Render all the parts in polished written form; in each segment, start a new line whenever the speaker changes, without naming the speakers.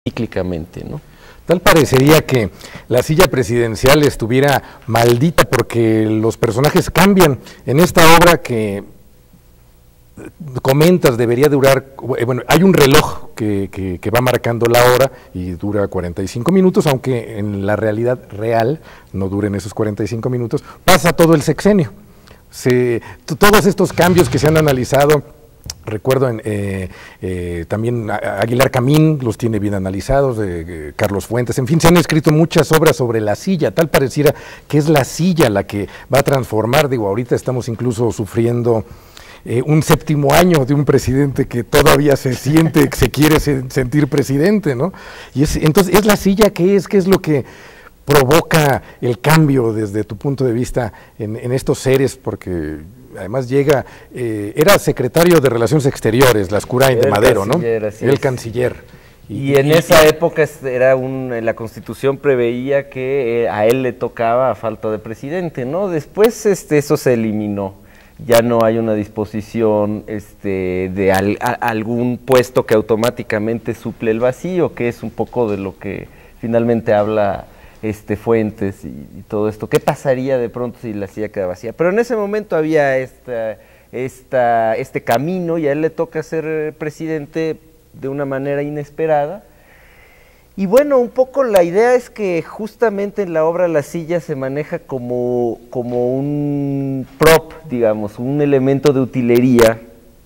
cíclicamente, ¿no?
Tal parecería que la silla presidencial estuviera maldita porque los personajes cambian. En esta obra que comentas debería durar, bueno, hay un reloj que va marcando la hora y dura 45 minutos, aunque en la realidad real no duren esos 45 minutos, pasa todo el sexenio. Todos estos cambios que se han analizado, recuerdo también Aguilar Camín los tiene bien analizados, Carlos Fuentes, en fin, se han escrito muchas obras sobre la silla, tal pareciera que es la silla la que va a transformar, digo, ahorita estamos incluso sufriendo un séptimo año de un presidente que todavía se siente, se quiere sentir presidente, ¿no? Y entonces, ¿es la silla qué es lo que provoca el cambio desde tu punto de vista en estos seres? Porque además llega, era secretario de Relaciones Exteriores, Lascurain de Madero, ¿no? El canciller.
Y en esa época la Constitución preveía que a él le tocaba a falta de presidente, ¿no? Después eso se eliminó. Ya no hay una disposición de algún puesto que automáticamente suple el vacío, que es un poco de lo que finalmente habla Fuentes y todo esto. ¿Qué pasaría de pronto si la silla queda vacía? Pero en ese momento había este camino y a él le toca ser presidente de una manera inesperada. Y bueno, un poco la idea es que justamente en la obra la silla se maneja como un prop, digamos, un elemento de utilería,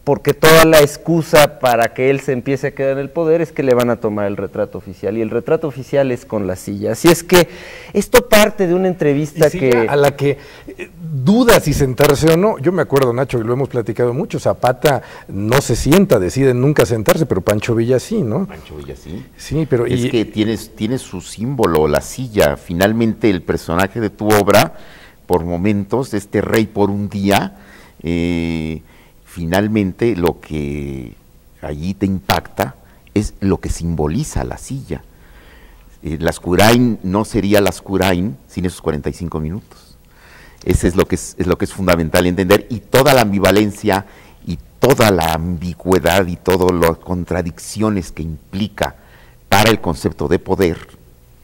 porque toda la excusa para que él se empiece a quedar en el poder es que le van a tomar el retrato oficial, y el retrato oficial es con la silla. Así es que esto parte de una entrevista
a la que duda si sentarse o no. Yo me acuerdo, Nacho, que lo hemos platicado mucho, Zapata no se sienta, decide nunca sentarse, pero Pancho Villa sí, ¿no?
Pancho Villa sí.
Sí, pero...
Es que tiene su símbolo, la silla. Finalmente el personaje de tu obra, por momentos, rey por un día, finalmente lo que allí te impacta es lo que simboliza la silla. Lascurain no sería Lascurain sin esos 45 minutos. Ese es lo que es fundamental entender, y toda la ambivalencia y toda la ambigüedad y todas las contradicciones que implica para el concepto de poder,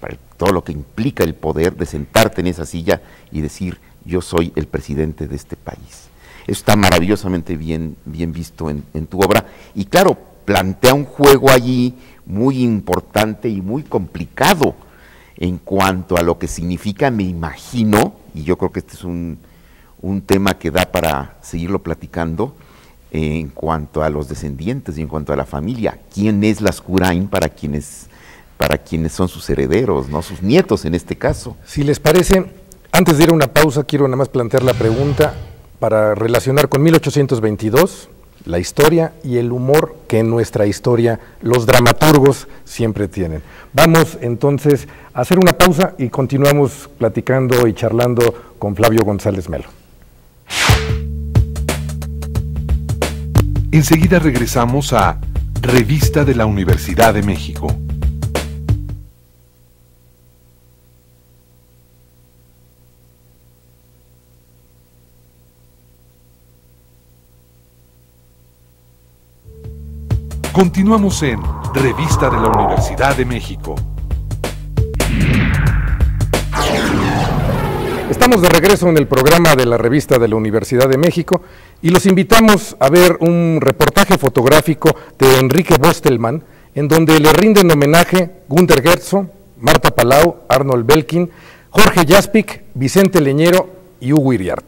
para todo lo que implica el poder de sentarte en esa silla y decir, yo soy el presidente de este país. Eso está maravillosamente bien visto en tu obra, y claro, plantea un juego allí muy importante y muy complicado en cuanto a lo que significa, me imagino, y yo creo que este es un tema que da para seguirlo platicando, en cuanto a los descendientes y en cuanto a la familia. ¿Quién es Lascurain para quienes son sus herederos, no sus nietos en este caso?
Si les parece, antes de ir a una pausa, quiero nada más plantear la pregunta para relacionar con 1822, la historia y el humor que en nuestra historia los dramaturgos siempre tienen. Vamos entonces a hacer una pausa y continuamos platicando y charlando con Flavio González Melo.
Enseguida regresamos a Revista de la Universidad de México. Continuamos en Revista de la Universidad de México.
Estamos de regreso en el programa de la Revista de la Universidad de México y los invitamos a ver un reportaje fotográfico de Enrique Bostelmann, en donde le rinden homenaje Günter Gerzo, Marta Palau, Arnold Belkin, Jorge Jaspic, Vicente Leñero y Hugo Iriart.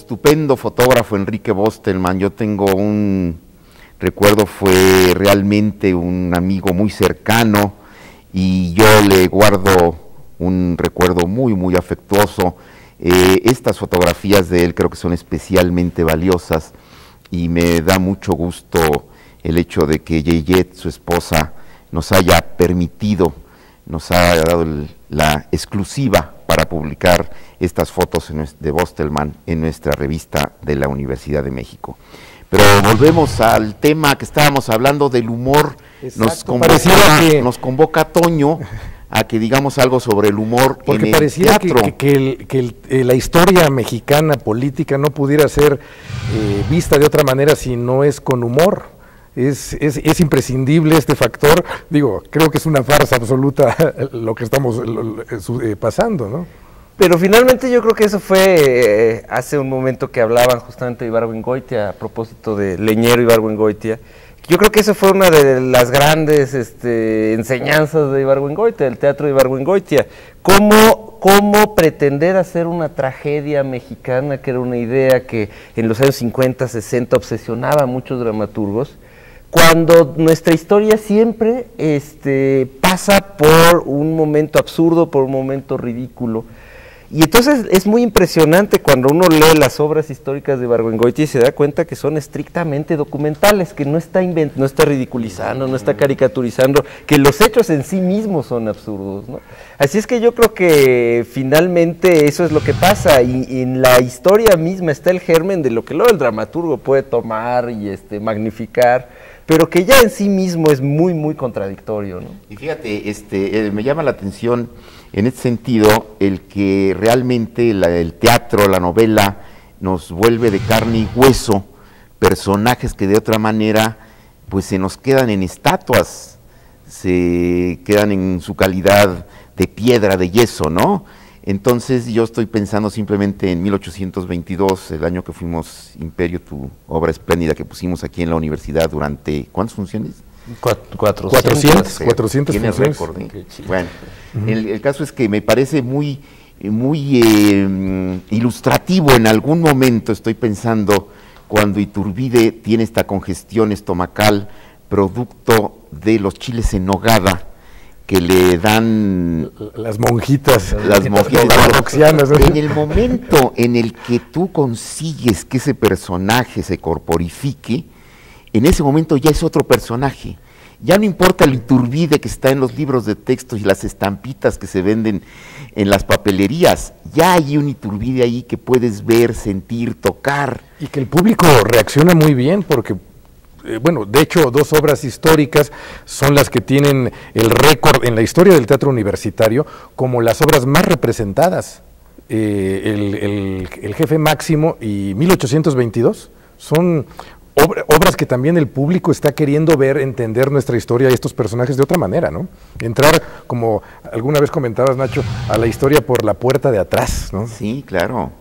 estupendo fotógrafo Enrique Bostelmann. Yo tengo un recuerdo, fue realmente un amigo muy cercano y yo le guardo un recuerdo muy, muy afectuoso. Estas fotografías de él creo que son especialmente valiosas y me da mucho gusto el hecho de que Yeyet, su esposa, nos haya permitido, nos ha dado la exclusiva para publicar estas fotos de Bostelmann en nuestra revista de la Universidad de México. Pero volvemos al tema que estábamos hablando del humor.
Exacto,
Nos convoca Toño a que digamos algo sobre el humor
porque
en el
pareciera
teatro.
que la historia mexicana política no pudiera ser vista de otra manera si no es con humor. Es imprescindible este factor. Digo, creo que es una farsa absoluta lo que estamos pasando, ¿no?
Pero finalmente yo creo que eso fue hace un momento que hablaban justamente de Ibargüengoitia, a propósito de Leñero Ibargüengoitia. Yo creo que eso fue una de las grandes enseñanzas de Ibargüengoitia, del teatro de Ibargüengoitia. ¿Cómo pretender hacer una tragedia mexicana, que era una idea que en los años 50, 60 obsesionaba a muchos dramaturgos, cuando nuestra historia siempre pasa por un momento absurdo, por un momento ridículo? Y entonces es muy impresionante cuando uno lee las obras históricas de Ibargüengoitia y se da cuenta que son estrictamente documentales, que no está ridiculizando, no está caricaturizando, que los hechos en sí mismos son absurdos, ¿no? Así es que yo creo que finalmente eso es lo que pasa, y en la historia misma está el germen de lo que luego el dramaturgo puede tomar y magnificar, pero que ya en sí mismo es muy, muy contradictorio, ¿no?
Y fíjate, me llama la atención en este sentido el que realmente el teatro, la novela, nos vuelve de carne y hueso personajes que de otra manera pues se nos quedan en estatuas, se quedan en su calidad de piedra, de yeso, ¿no? Entonces yo estoy pensando simplemente en 1822, el año que fuimos Imperio, tu obra espléndida que pusimos aquí en la universidad durante, ¿cuántas funciones?
400
Tiene
funciones.
récord, ¿eh? Bueno, el caso es que me parece muy ilustrativo. En algún momento estoy pensando cuando Iturbide tiene esta congestión estomacal producto de los chiles en nogada que le dan
las monjitas
ortodoxianas, ¿no? En el momento en el que tú consigues que ese personaje se corporifique, en ese momento ya es otro personaje. Ya no importa el Iturbide que está en los libros de texto y las estampitas que se venden en las papelerías, ya hay un Iturbide ahí que puedes ver, sentir, tocar.
Y que el público reacciona muy bien porque, bueno, de hecho, dos obras históricas son las que tienen el récord en la historia del teatro universitario como las obras más representadas. El Jefe Máximo y 1822 son obras que también el público está queriendo ver, entender nuestra historia y estos personajes de otra manera, ¿no? Entrar, como alguna vez comentabas, Nacho, a la historia por la puerta de atrás, ¿no?
Sí, claro.